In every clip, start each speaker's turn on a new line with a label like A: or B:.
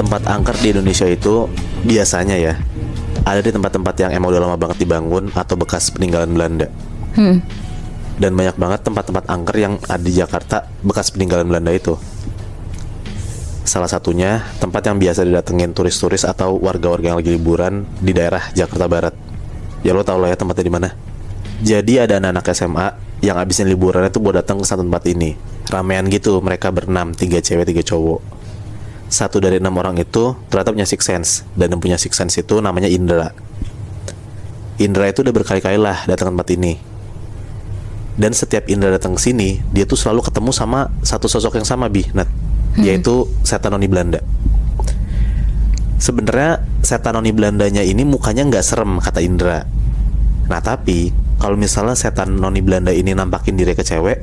A: tempat angker di Indonesia itu biasanya ya ada di tempat-tempat yang emang udah lama banget dibangun atau bekas peninggalan Belanda. Dan banyak banget tempat-tempat angker yang ada di Jakarta bekas peninggalan Belanda itu. Salah satunya tempat yang biasa didatengin turis-turis atau warga-warga yang lagi liburan di daerah Jakarta Barat. Ya lo tau lah ya tempatnya di mana. Jadi ada anak-anak SMA yang abisin liburan itu buat datang ke satu tempat ini. Ramean gitu, mereka berenam, 3 cewek 3 cowok. 1 dari 6 orang itu ternyata punya six sense. Dan yang punya six sense itu namanya Indra. Indra itu udah berkali-kali lah datang ke tempat ini. Dan setiap Indra datang ke sini, dia tuh selalu ketemu sama satu sosok yang sama, Nat, yaitu setan noni Belanda. Sebenarnya setan noni Belandanya ini mukanya nggak serem, kata Indra. Nah tapi kalau misalnya setan noni Belanda ini nampakin diri ke cewek,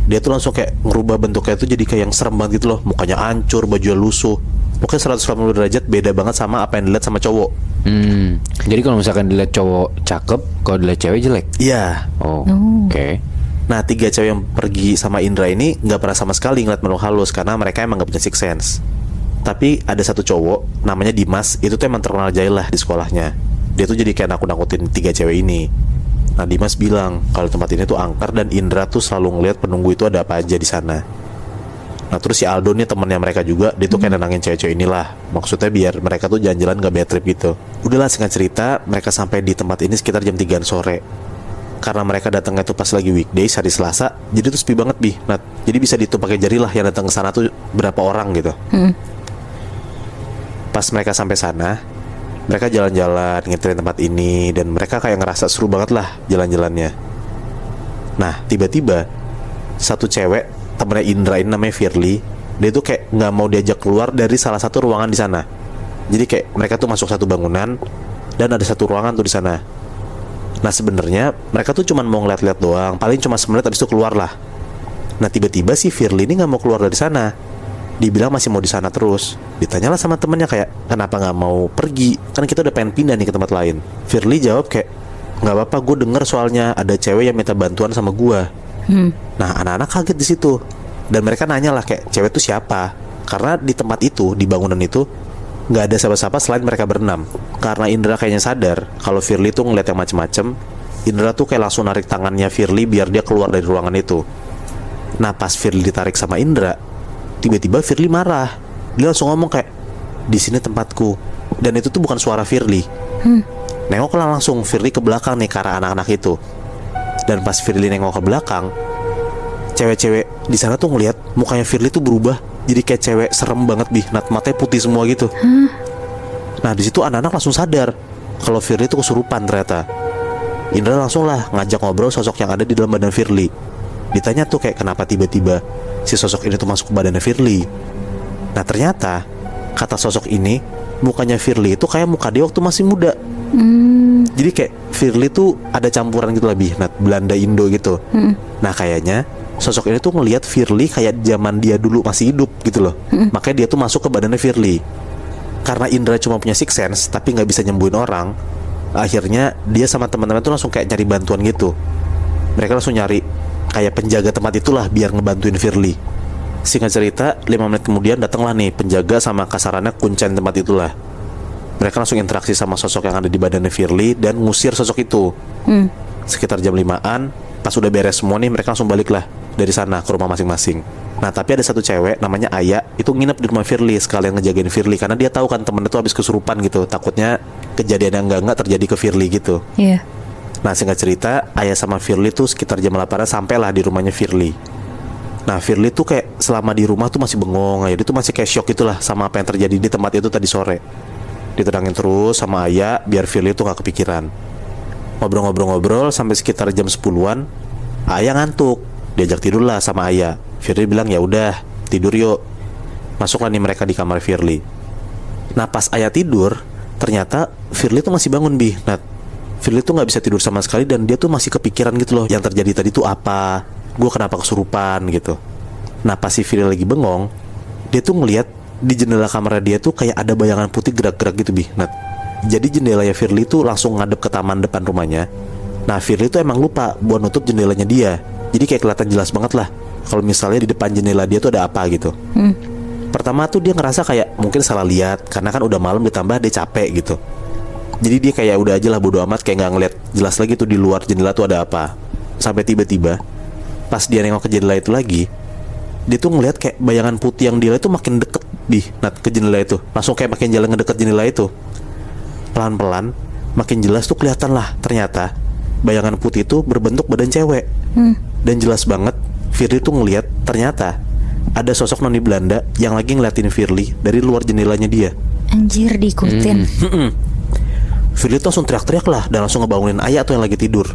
A: dia tuh langsung kayak ngerubah bentuknya tuh jadi kayak yang serem banget gitu loh. Mukanya hancur, bajunya lusuh. Pokoknya 180 derajat beda banget sama apa yang dilihat sama cowok.
B: Jadi kalau misalkan dilihat cowok cakep, kalau dilihat cewek jelek?
A: Iya.
B: Oke.
A: Nah 3 cewek yang pergi sama Indra ini gak pernah sama sekali ngeliat makhluk halus karena mereka emang gak punya six sense. Tapi ada satu cowok namanya Dimas, itu tuh emang terkenal jahil lah di sekolahnya. Dia tuh jadi kayak nakut-nakutin 3 cewek ini. Nah Dimas bilang kalau tempat ini tuh angker dan Indra tuh selalu ngeliat penunggu itu ada apa aja di sana. Nah terus si Aldo nih temennya mereka juga, dia tuh kayak nenangin cewek-cewek inilah. Maksudnya biar mereka tuh jalan-jalan gak bad trip gitu. Udahlah singkat cerita, mereka sampai di tempat ini sekitar jam 3 sore. Karena mereka datangnya tuh pas lagi weekdays hari Selasa, jadi tuh sepi banget Nah, jadi bisa dihitung pakai jari lah yang datang ke sana tuh berapa orang gitu. Pas mereka sampai sana, mereka jalan-jalan ngiterin tempat ini dan mereka kayak ngerasa seru banget lah jalan-jalannya. Nah tiba-tiba satu cewek temennya Indra ini namanya Firly, dia tuh kayak nggak mau diajak keluar dari salah satu ruangan di sana. Jadi kayak mereka tuh masuk satu bangunan dan ada satu ruangan tuh di sana. Nah sebenarnya mereka tuh cuma mau ngeliat-liat doang, paling cuma 10 menit habis itu keluar lah. Nah tiba-tiba si Firly ini nggak mau keluar dari sana. Dibilang masih mau di sana terus. Ditanyalah sama temennya kayak kenapa nggak mau pergi? Kan kita udah pengen pindah nih ke tempat lain. Firly jawab kayak nggak apa-apa, gue denger soalnya ada cewek yang minta bantuan sama gue. Nah anak-anak kaget di situ dan mereka nanya lah kayak cewek itu siapa? Karena di tempat itu, di bangunan itu nggak ada siapa-siapa selain mereka berenam. Karena Indra kayaknya sadar kalau Firly tuh ngeliat yang macem-macem, Indra tuh kayak langsung narik tangannya Firly biar dia keluar dari ruangan itu. Nah pas Firly ditarik sama Indra, tiba-tiba Firly marah. Dia langsung ngomong kayak di sini tempatku. Dan itu tuh bukan suara Firly. Nengoklah langsung Firly ke belakang nih ke arah anak-anak itu. Dan pas Firly nengok ke belakang, cewek-cewek di sana tuh ngeliat mukanya Firly tuh berubah jadi kayak cewek serem banget matanya putih semua gitu. Nah di situ anak-anak langsung sadar kalau Firly tuh kesurupan ternyata. Indra langsung lah ngajak ngobrol sosok yang ada di dalam badan Firly. Ditanya tuh kayak kenapa tiba-tiba si sosok ini tuh masuk ke badannya Firly. Nah ternyata kata sosok ini mukanya Firly itu kayak muka dia waktu masih muda. Jadi kayak Firly tuh ada campuran gitu lah Belanda Indo gitu. Nah kayaknya sosok ini tuh ngelihat Firly kayak zaman dia dulu masih hidup gitu loh. Makanya dia tuh masuk ke badannya Firly. Karena Indra cuma punya six sense tapi nggak bisa nyembuhin orang, akhirnya dia sama teman-teman tuh langsung kayak nyari bantuan gitu. Mereka langsung nyari kayak penjaga tempat itulah biar ngebantuin Firly. Singkat cerita 5 menit kemudian datanglah nih penjaga sama kasarannya kuncen tempat itulah. Mereka langsung interaksi sama sosok yang ada di badannya Firly dan ngusir sosok itu. Sekitar jam 5-an, pas udah beres semua nih mereka langsung balik lah dari sana ke rumah masing-masing. Nah tapi ada satu cewek namanya Aya, itu nginep di rumah Firly sekalian ngejagain Firly karena dia tahu kan temennya tuh habis kesurupan gitu. Takutnya kejadian yang enggak terjadi ke Firly gitu.
C: Iya.
A: Nah singkat cerita, Aya sama Firly tuh sekitar jam 8-an sampailah di rumahnya Firly. Nah Firly tuh kayak selama di rumah tuh masih bengong aja. Dia tuh masih kayak shock gitulah sama apa yang terjadi di tempat itu tadi sore. Ditenangin terus sama Aya biar Firly tuh gak kepikiran. Ngobrol-ngobrol sampai sekitar jam 10-an, Aya ngantuk. Diajak tidur lah sama Aya. Firly bilang ya udah tidur yuk. Masuklah nih mereka di kamar Firly. Nah pas Aya tidur, ternyata Firly tuh masih bangun Firly tuh nggak bisa tidur sama sekali dan dia tuh masih kepikiran gitu loh yang terjadi tadi tuh apa, gue kenapa kesurupan gitu. Nah pas si Firly lagi bengong, dia tuh ngelihat di jendela kamar dia tuh kayak ada bayangan putih gerak-gerak gitu Jadi jendelanya Firly tuh langsung ngadep ke taman depan rumahnya. Nah Firly tuh emang lupa buat nutup jendelanya dia. Jadi kayak kelihatan jelas banget lah kalau misalnya di depan jendela dia tuh ada apa gitu. Pertama tuh dia ngerasa kayak mungkin salah lihat, karena kan udah malam ditambah dia capek gitu. Jadi dia kayak udah aja lah, bodo amat, kayak nggak ngeliat jelas lagi tuh di luar jendela tuh ada apa. Sampai tiba-tiba pas dia nengok ke jendela itu lagi, dia tuh ngeliat kayak bayangan putih yang dia lihat tuh makin deket ke jendela itu. Langsung kayak makin jalan ngedeket jendela itu. Pelan-pelan makin jelas tuh kelihatan lah, ternyata bayangan putih itu berbentuk badan cewek. Dan jelas banget Firly tuh ngeliat ternyata ada sosok noni Belanda yang lagi ngeliatin Firly dari luar jendelanya dia.
C: Anjir, diikutin.
A: Firly tuh langsung teriak-teriak lah dan langsung ngebangunin Ayah tuh yang lagi tidur.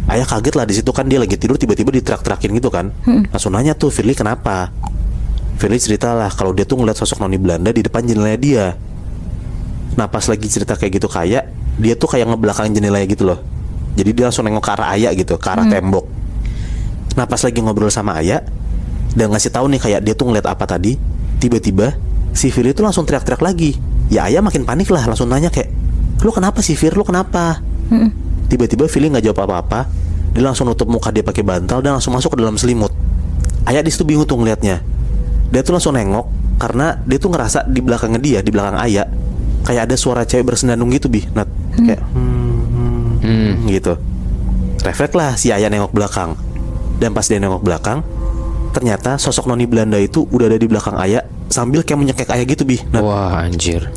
A: Ayah kaget lah, di situ kan dia lagi tidur tiba-tiba diteriak-teriakin gitu kan. Langsung nanya tuh, Firly kenapa? Firly cerita lah kalau dia tuh ngeliat sosok noni Belanda di depan jendelanya dia. Nah pas lagi cerita kayak gitu kayak dia tuh kayak ngebelakang jendelanya gitu loh. Jadi dia langsung nengok ke arah Ayah gitu, ke arah tembok. Nah pas lagi ngobrol sama Ayah dan ngasih tahu nih kayak dia tuh ngeliat apa tadi, tiba-tiba si Firly tuh langsung teriak-teriak lagi. Ya Ayah makin panik lah, langsung nanya kayak, lu kenapa sih Fir, lu kenapa? Tiba-tiba Firly nggak jawab apa-apa. Dia langsung nutup muka dia pakai bantal dan langsung masuk ke dalam selimut. Ayah di situ bingung tuh ngeliatnya. Dia tuh langsung nengok karena dia tuh ngerasa di belakangnya dia, di belakang Ayah, kayak ada suara cewek bersenandung gitu Nat. Kayak gitu. Refleks lah si Ayah nengok belakang. Dan pas dia nengok belakang, ternyata sosok noni Belanda itu udah ada di belakang Ayah sambil kayak menyekek Ayah gitu Nat.
B: Wah anjir.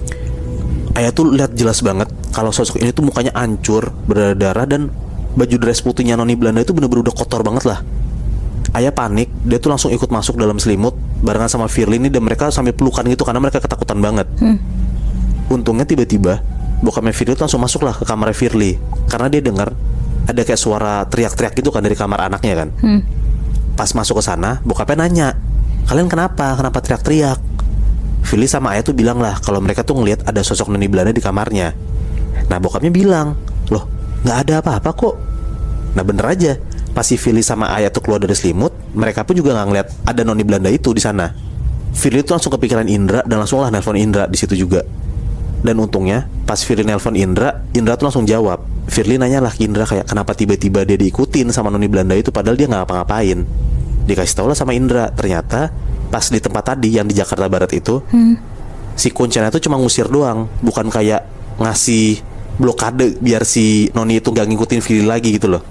A: Ayah tuh lihat jelas banget kalau sosok ini tuh mukanya hancur, berdarah, dan baju dress putihnya noni Belanda itu bener-bener udah kotor banget lah. Ayah panik, dia tuh langsung ikut masuk dalam selimut barengan sama Firly ini, dan mereka sambil pelukan gitu karena mereka ketakutan banget. Untungnya tiba-tiba bokapnya Firly tuh langsung masuk lah ke kamar Firly karena dia dengar ada kayak suara teriak-teriak gitu kan dari kamar anaknya kan. Pas masuk ke sana, bokapnya nanya, kalian kenapa teriak-teriak? Firly sama Ayah tuh bilang lah kalau mereka tuh ngelihat ada sosok noni Belanda di kamarnya. Nah bokapnya bilang, loh nggak ada apa-apa kok. Nah bener aja, pas si Firly sama Ayah tuh keluar dari selimut, mereka pun juga nggak ngeliat ada noni Belanda itu di sana. Firly tuh langsung kepikiran Indra dan langsung lah nelpon Indra di situ juga. Dan untungnya pas Firly nelpon Indra tuh langsung jawab. Firly nanya lah ke Indra kayak kenapa tiba-tiba dia diikutin sama noni Belanda itu padahal dia nggak ngapa-ngapain. Dikasih tau lah sama Indra, ternyata pas di tempat tadi yang di Jakarta Barat itu, si Kuncana itu cuma ngusir doang, bukan kayak ngasih blokade biar si noni itu gak ngikutin Firly lagi gitu loh.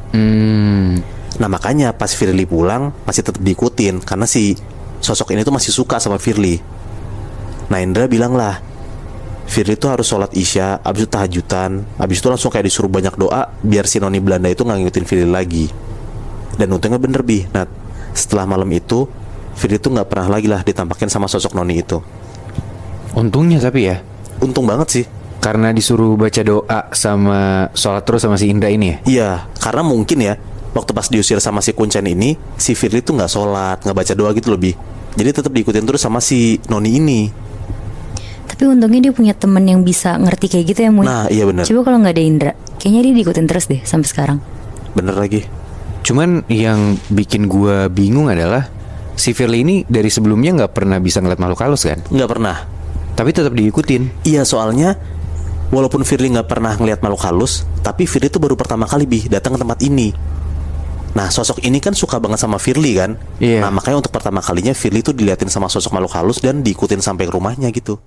A: Nah makanya pas Firly pulang masih tetap diikutin karena si sosok ini tuh masih suka sama Firly. Nah Indra bilang lah, Firly tuh harus sholat isya, abis itu tahajudan, abis itu langsung kayak disuruh banyak doa biar si noni Belanda itu gak ngikutin Firly lagi. Dan untungnya bener Nah setelah malam itu Firly tuh gak pernah lagi lah ditampakin sama sosok noni itu.
B: Untungnya tapi ya,
A: untung banget sih.
B: karena disuruh baca doa sama sholat terus sama si Indra ini ya?
A: Iya, karena mungkin ya waktu pas diusir sama si Kuncen ini, si Firly tuh gak sholat, gak baca doa gitu lebih. Jadi tetap diikutin terus sama si noni ini.
C: Tapi untungnya dia punya temen yang bisa ngerti kayak gitu ya, Mun.
A: Nah iya bener.
C: Coba kalau gak ada Indra, kayaknya dia diikutin terus deh sampai sekarang.
A: Bener lagi.
B: Cuman yang bikin gua bingung adalah si Firly ini dari sebelumnya gak pernah bisa ngeliat makhluk halus kan?
A: Gak pernah.
B: Tapi tetap diikutin.
A: Iya, soalnya walaupun Firly gak pernah ngeliat makhluk halus, tapi Firly tuh baru pertama kali datang ke tempat ini. Nah sosok ini kan suka banget sama Firly kan.
B: Iya.
A: Nah makanya untuk pertama kalinya Firly tuh diliatin sama sosok makhluk halus dan diikutin sampai ke rumahnya gitu.